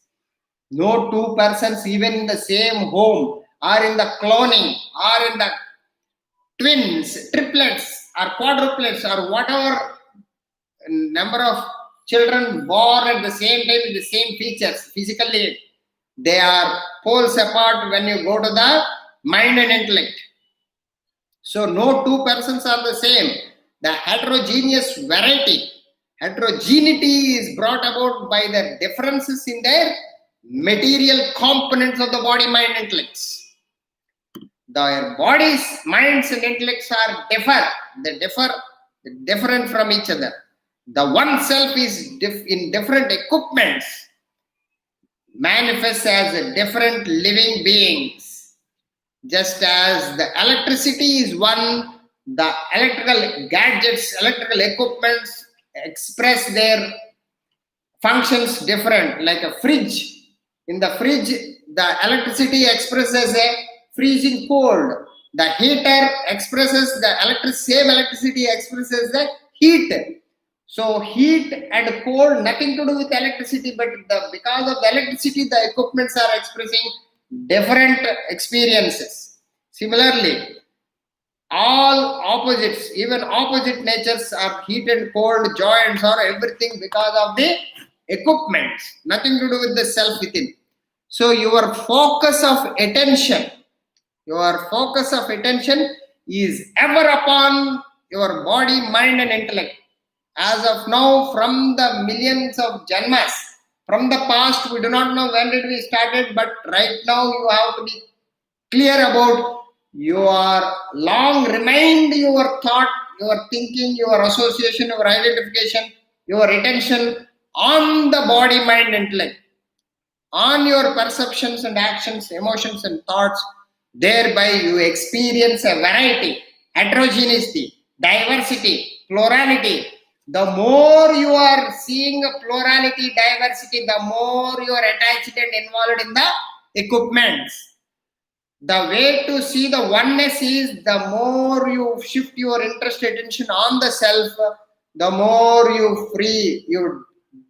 No two persons, even in the same home, or in the cloning, or in the twins, triplets, or quadruplets, or whatever number of children born at the same time with the same features physically, they are poles apart when you go to the mind and intellect. So no two persons are the same. The heterogeneous variety, heterogeneity is brought about by the differences in their material components of the body, mind, intellects. Their bodies, minds, and intellects are different from each other. The one self is in different equipments, manifests as different living beings. Just as the electricity is one, the electrical gadgets, electrical equipments express their functions different. Like a fridge. In the fridge, the electricity expresses a freezing cold. The heater expresses the same electricity expresses the heat. So heat and cold, nothing to do with electricity, but because of the electricity, the equipments are expressing different experiences. Similarly, all opposites, even opposite natures are heat and cold, joy and sorrow, everything because of the equipments, nothing to do with the self within. So your focus of attention is ever upon your body, mind and intellect. As of now, from the millions of janmas, from the past, we do not know when did we started, but right now you have to be clear about your long remind your thought, your thinking, your association, your identification, your attention on the body, mind, intellect, on your perceptions and actions, emotions and thoughts. Thereby you experience a variety, heterogeneity, diversity, plurality. The more you are seeing a plurality, diversity, the more you are attached and involved in the equipments. The way to see the oneness is the more you shift your interest attention on the self, the more you free your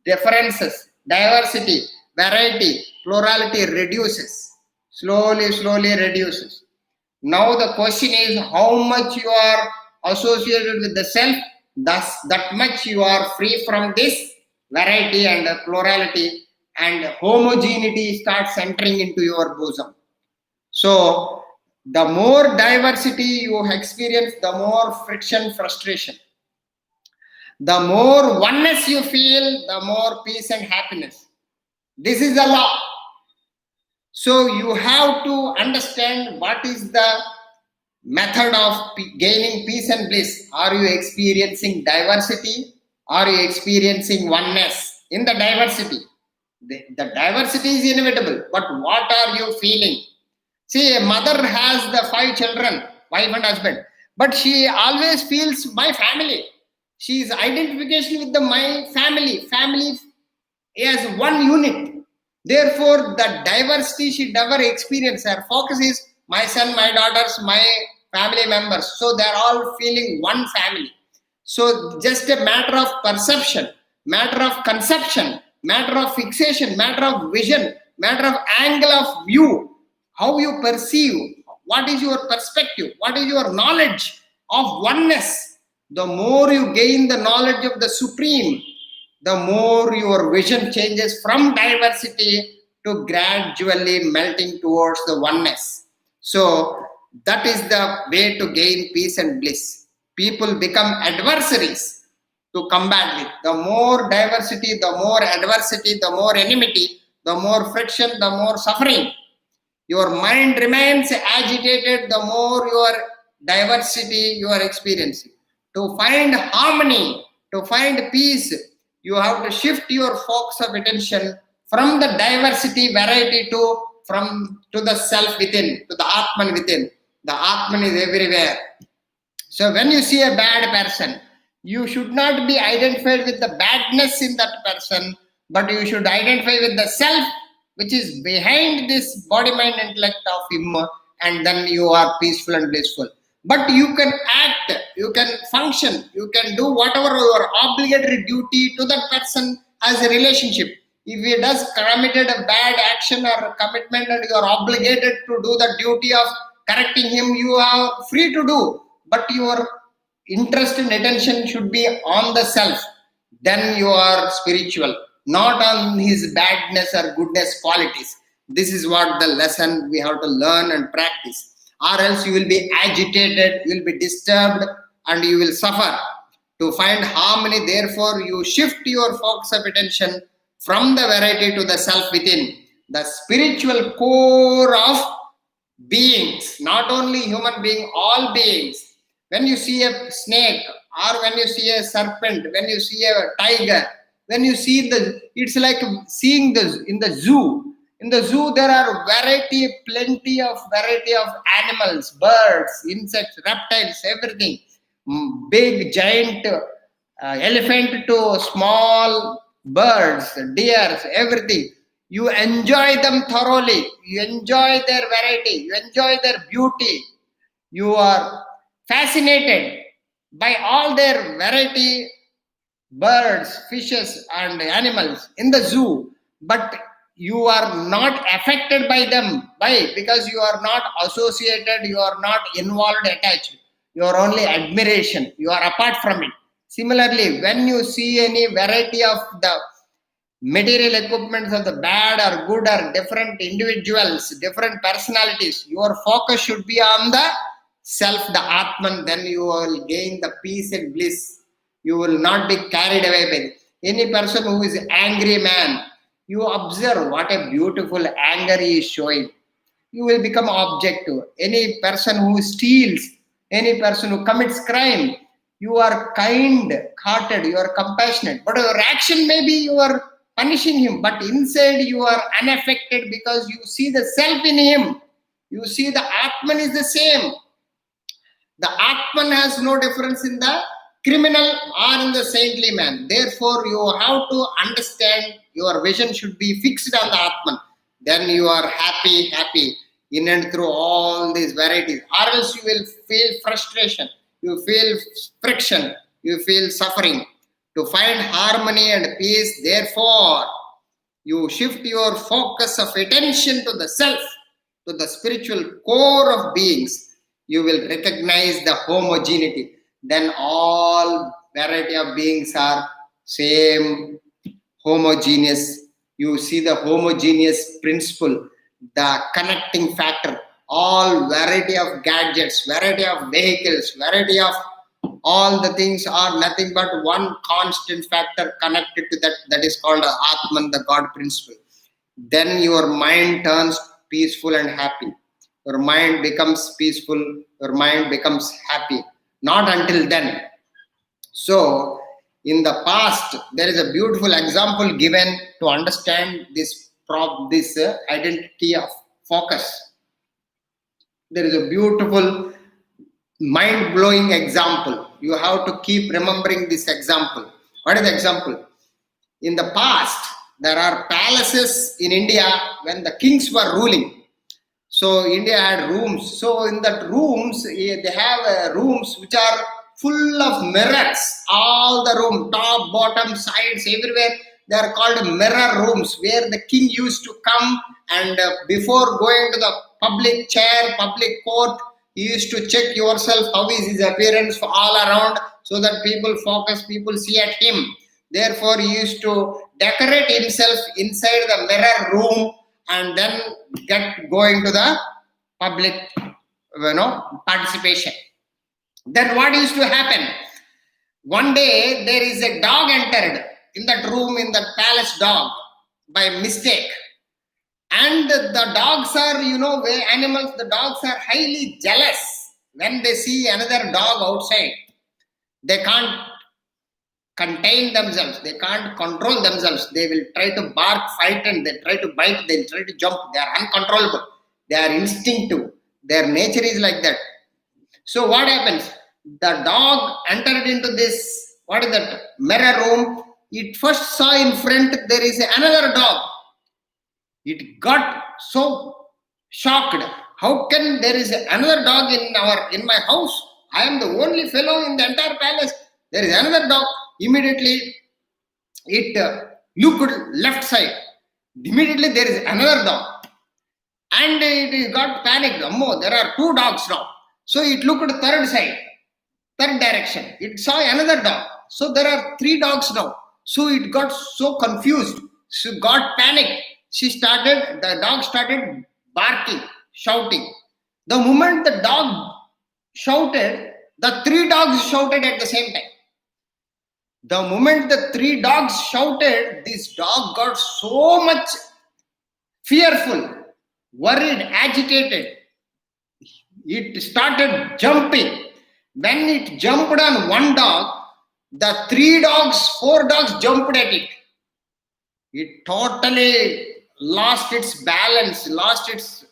differences, diversity, variety, plurality reduces. Slowly reduces. Now the question is how much you are associated with the self, thus that much you are free from this variety and plurality, and homogeneity starts entering into your bosom. So the more diversity you experience, the more friction, frustration. The more oneness you feel, the more peace and happiness. This is the law. So you have to understand what is the method of gaining peace and bliss. Are you experiencing diversity? Are you experiencing oneness in the diversity? The diversity is inevitable, but what are you feeling? See, a mother has the 5 children, wife and husband, but she always feels my family. She is identification with my family. Family as one unit. Therefore, the diversity she never experienced. Her focus is my son, my daughters, my family members. So they are all feeling one family. So just a matter of perception, matter of conception, matter of fixation, matter of vision, matter of angle of view, how you perceive, what is your perspective, what is your knowledge of oneness. The more you gain the knowledge of the Supreme, the more your vision changes from diversity to gradually melting towards the oneness. So that is the way to gain peace and bliss. People become adversaries to combat with. The more diversity, the more adversity, the more enmity, the more friction, the more suffering. Your mind remains agitated, the more your diversity you are experiencing. To find harmony, to find peace, you have to shift your focus of attention from the diversity, variety to the self within, to the Atman within. The Atman is everywhere. So when you see a bad person, you should not be identified with the badness in that person, but you should identify with the self which is behind this body, mind, intellect of him, and then you are peaceful and blissful. But you can act, you can function, you can do whatever your obligatory duty to that person as a relationship. If he does committed a bad action or commitment and you are obligated to do the duty of correcting him, you are free to do. But your interest and attention should be on the self. Then you are spiritual, not on his badness or goodness qualities. This is what the lesson we have to learn and practice. Or else you will be agitated, you will be disturbed, and you will suffer. To find harmony, therefore, you shift your focus of attention from the variety to the self within. The spiritual core of beings, not only human being, all beings. When you see a snake, or when you see a serpent, when you see a tiger, when you see it's like seeing in the zoo. In the zoo, there are plenty of variety of animals, birds, insects, reptiles, everything. Big, giant elephant to small birds, deers, everything. You enjoy them thoroughly. You enjoy their variety. You enjoy their beauty. You are fascinated by all their variety, birds, fishes, and animals in the zoo. But you are not affected by them. Why? Because you are not associated, you are not involved, attached. You are only admiration. You are apart from it. Similarly, when you see any variety of the material equipments of the bad or good or different individuals, different personalities, your focus should be on the self, the Atman. Then you will gain the peace and bliss. You will not be carried away by it. Any person who is an angry man, you observe what a beautiful anger he is showing. You will become objective. Any person who steals, any person who commits crime, you are kind-hearted, you are compassionate. But your action maybe you are punishing him, but inside you are unaffected because you see the self in him. You see the Atman is the same. The Atman has no difference in the criminal or in the saintly man. Therefore, you have to understand your vision should be fixed on the Atman. Then you are happy in and through all these varieties. Or else you will feel frustration, you feel friction, you feel suffering. To find harmony and peace, therefore, you shift your focus of attention to the self, to the spiritual core of beings. You will recognize the homogeneity. Then all variety of beings are same, homogeneous. You see the homogeneous principle, the connecting factor. All variety of gadgets, variety of vehicles, variety of all the things are nothing but one constant factor connected to that is called Atman, the God principle. Then your mind turns peaceful and happy. your mind becomes peaceful, your mind becomes happy. Not until then. So, in the past, there is a beautiful example given to understand this identity of focus. There is a beautiful, mind-blowing example. You have to keep remembering this example. What is the example? In the past, there are palaces in India when the kings were ruling. So India had rooms. So in that rooms, they have rooms which are full of mirrors. All the room, top, bottom, sides, everywhere. They are called mirror rooms, where the king used to come and before going to the public chair, public court, he used to check yourself, how is his appearance all around, so that people focus, people see at him. Therefore, he used to decorate himself inside the mirror room and then going to the public, participation. Then what used to happen? One day there is a dog entered in that room, in the palace dog, by mistake. And the dogs are, animals, the dogs are highly jealous when they see another dog outside. They can't contain themselves, they can't control themselves. They will try to bark, fight, and they try to bite, they try to jump. They are uncontrollable, they are instinctive, their nature is like that. So what happens? The dog entered into this, what is that, mirror room. It first saw in front there is another dog. It got so shocked. How can there is another dog in my house? I am the only fellow in the entire palace. There is another dog. Immediately it looked left side. Immediately there is another dog. And it got panicked. Oh, there are two dogs now. So it looked third side, third direction. It saw another dog. So there are three dogs now. So it got so confused. She got panicked. The dog started barking, shouting. The moment the dog shouted, the three dogs shouted at the same time. The moment the three dogs shouted, this dog got so much fearful, worried, agitated. It started jumping. When it jumped on one dog, the four dogs jumped at it. It totally lost its balance, lost its,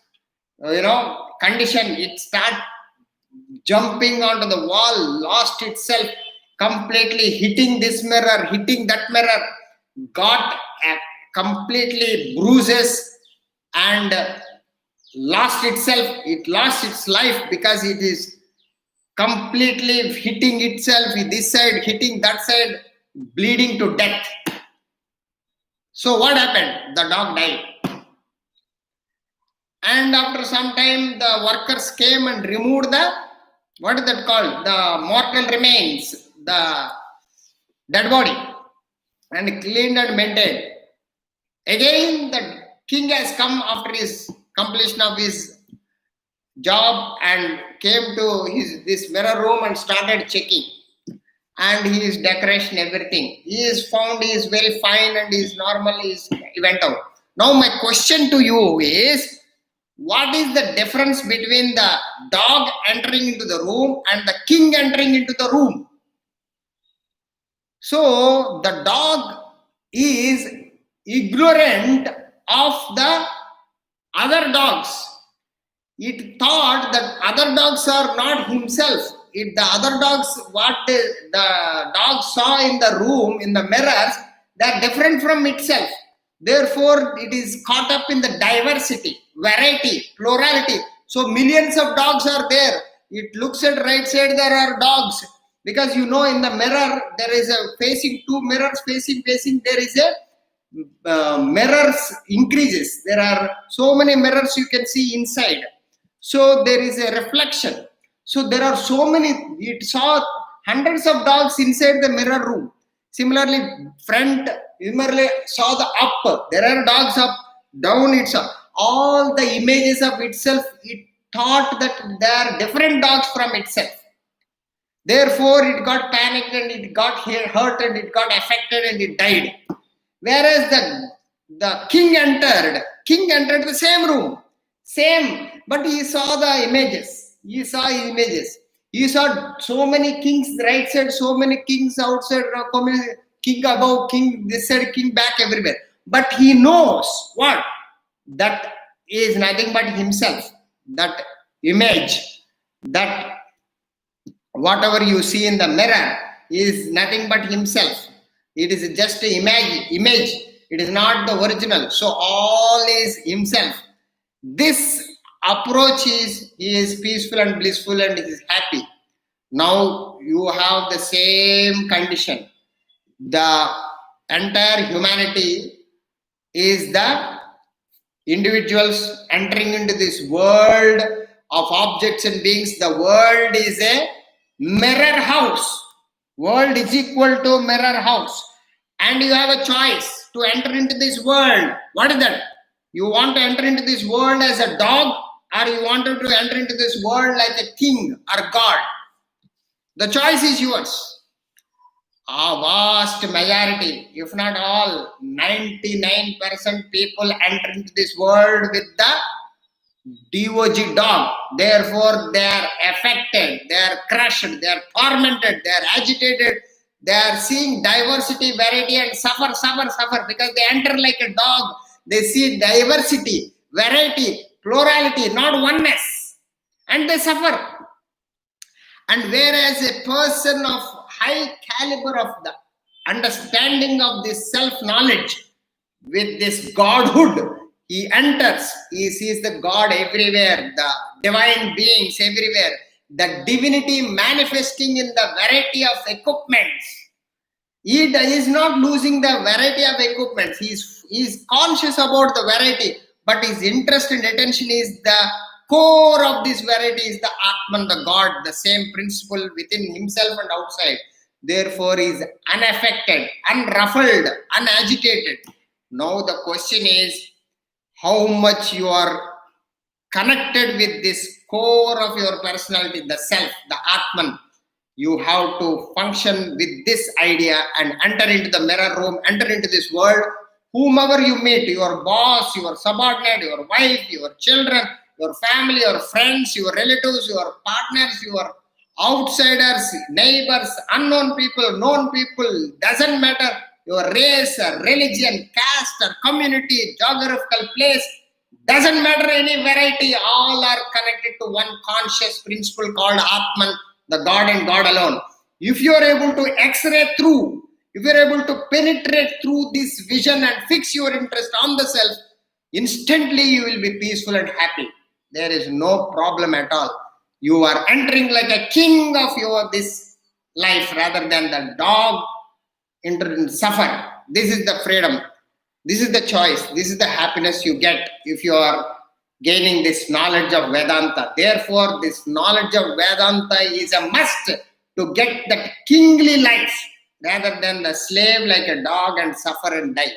condition. It started jumping onto the wall, lost itself, completely hitting this mirror, hitting that mirror, got completely bruises and lost itself. It lost its life because it is completely hitting itself, this side, hitting that side, bleeding to death. So what happened? The dog died. And after some time, the workers came and removed the, what is that called? The mortal remains, the dead body, and cleaned and maintained. Again, the king has come after his completion of his job and came to this mirror room and started checking. And his decoration, everything. He is very fine and he is normal, he went out. Now my question to you is, what is the difference between the dog entering into the room and the king entering into the room? So the dog is ignorant of the other dogs. It thought that other dogs are not himself. The other dogs, what the dog saw in the room, in the mirrors, they are different from itself. Therefore, it is caught up in the diversity, variety, plurality. So millions of dogs are there. It looks at right side, there are dogs. Because in the mirror, there is two mirrors facing, there is a mirrors increases. There are so many mirrors you can see inside. So there is a reflection. So there are so many, it saw hundreds of dogs inside the mirror room. Similarly, saw the up. There are dogs up, down it's up. All the images of itself, it thought that there are different dogs from itself. Therefore, it got panicked and it got hurt and it got affected and it died. Whereas the king entered the same room. Same, but he saw the images. He saw images. He saw so many kings right side, so many kings outside, king above, king this side, king back, everywhere. But he knows what? That is nothing but himself. That image, that whatever you see in the mirror is nothing but himself. It is just an image. It is not the original. So all is himself. This approach is, he is peaceful and blissful and he is happy. Now you have the same condition. The entire humanity is the individuals entering into this world of objects and beings. The world is a mirror house. World is equal to mirror house. And you have a choice to enter into this world. What is that? You want to enter into this world as a dog, or you wanted to enter into this world like a king or God? The choice is yours. A vast majority, if not all, 99% people enter into this world with the DOG dog. Therefore, they are affected, they are crushed, they are tormented, they are agitated, they are seeing diversity, variety, and suffer because they enter like a dog. They see diversity, variety, plurality, not oneness, and they suffer. And whereas a person of high caliber of the understanding of this self-knowledge with this godhood, he enters, he sees the God everywhere, the divine beings everywhere, the divinity manifesting in the variety of equipments. He is not losing the variety of equipment. He is conscious about the variety, but his interest and attention is the core of this variety is the Atman, the God, the same principle within himself and outside. Therefore, he is unaffected, unruffled, unagitated. Now the question is how much you are connected with this core of your personality, the self, the Atman. You have to function with this idea and enter into the mirror room, enter into this world. Whomever you meet, your boss, your subordinate, your wife, your children, your family, your friends, your relatives, your partners, your outsiders, neighbors, unknown people, known people, doesn't matter your race or religion, caste or community, geographical place, doesn't matter any variety, all are connected to one conscious principle called Atman, the God and God alone. If you are able to x-ray through, if you are able to penetrate through this vision and fix your interest on the self, instantly you will be peaceful and happy. There is no problem at all. You are entering like a king of your this life rather than the dog suffer. This is the freedom. This is the choice. This is the happiness you get if you are gaining this knowledge of Vedanta. Therefore, this knowledge of Vedanta is a must to get that kingly life rather than the slave like a dog and suffer and die.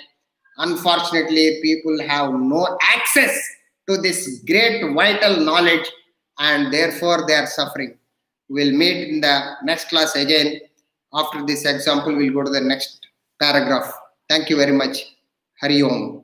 Unfortunately, people have no access to this great vital knowledge and therefore they are suffering. We'll meet in the next class again. After this example, we'll go to the next paragraph. Thank you very much. Hari Om.